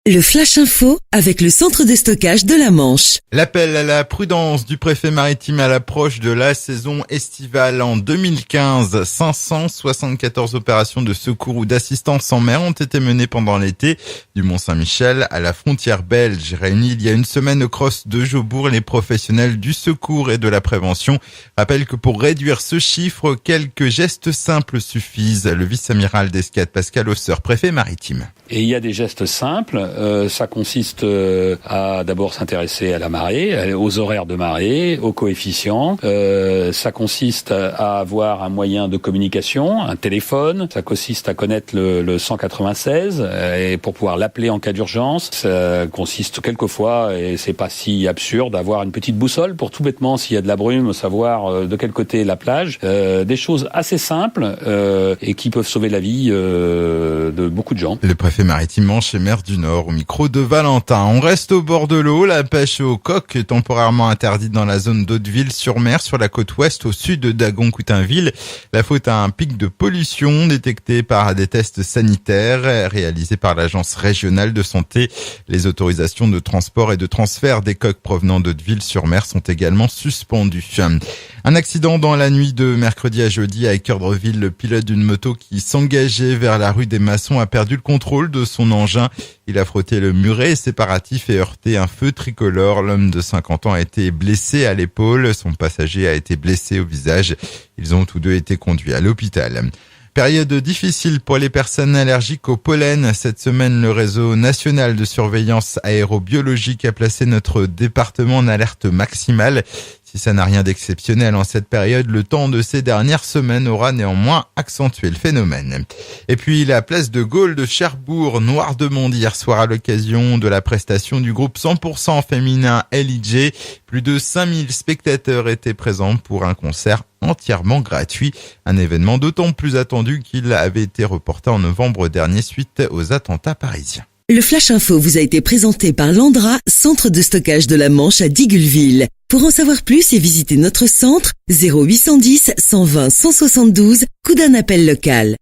Le Flash Info avec le centre de stockage de la Manche. L'appel à la prudence du préfet maritime à l'approche de la saison estivale. En 2015, 574 opérations de secours ou d'assistance en mer ont été menées pendant l'été du Mont-Saint-Michel à la frontière belge. Réunis il y a une semaine au cross de Jobourg, les professionnels du secours et de la prévention rappellent que pour réduire ce chiffre, quelques gestes simples suffisent. Le vice-amiral d'escadre Pascal Osseur, préfet maritime. Et il y a des gestes simples, ça consiste à d'abord s'intéresser à la marée, aux horaires de marée, aux coefficients, ça consiste à avoir un moyen de communication, un téléphone, ça consiste à connaître le 196 et pour pouvoir l'appeler en cas d'urgence, ça consiste quelquefois, et c'est pas si absurde, d'avoir une petite boussole pour tout bêtement, s'il y a de la brume, savoir de quel côté est la plage, des choses assez simples et qui peuvent sauver la vie de beaucoup de gens. Le préfet maritime Manche et maire du Nord au micro de Valentin. On reste au bord de l'eau. La pêche au coq est temporairement interdite dans la zone d'Hauteville-sur-Mer sur la côte ouest au sud de Dagon-Coutainville. La faute à un pic de pollution détecté par des tests sanitaires réalisés par l'agence régionale de santé. Les autorisations de transport et de transfert des coqs provenant d'Hauteville-sur-Mer sont également suspendues. Un accident dans la nuit de mercredi à jeudi à Équeurdreville. Le pilote d'une moto qui s'engageait vers la rue des Maçons a perdu le contrôle de son engin. Il a frotté le muret séparatif et heurté un feu tricolore. L'homme de 50 ans a été blessé à l'épaule. Son passager a été blessé au visage. Ils ont tous deux été conduits à l'hôpital. Période difficile pour les personnes allergiques au pollen. Cette semaine, le réseau national de surveillance aérobiologique a placé notre département en alerte maximale. Si ça n'a rien d'exceptionnel en cette période, le temps de ces dernières semaines aura néanmoins accentué le phénomène. Et puis la place de Gaulle de Cherbourg, noire de monde hier soir à l'occasion de la prestation du groupe 100% féminin LIJ. Plus de 5000 spectateurs étaient présents pour un concert entièrement gratuit. Un événement d'autant plus attendu qu'il avait été reporté en novembre dernier suite aux attentats parisiens. Le Flash Info vous a été présenté par Landra, centre de stockage de la Manche à Digulleville. Pour en savoir plus et visiter notre centre, 0810 120 172, coup d'un appel local.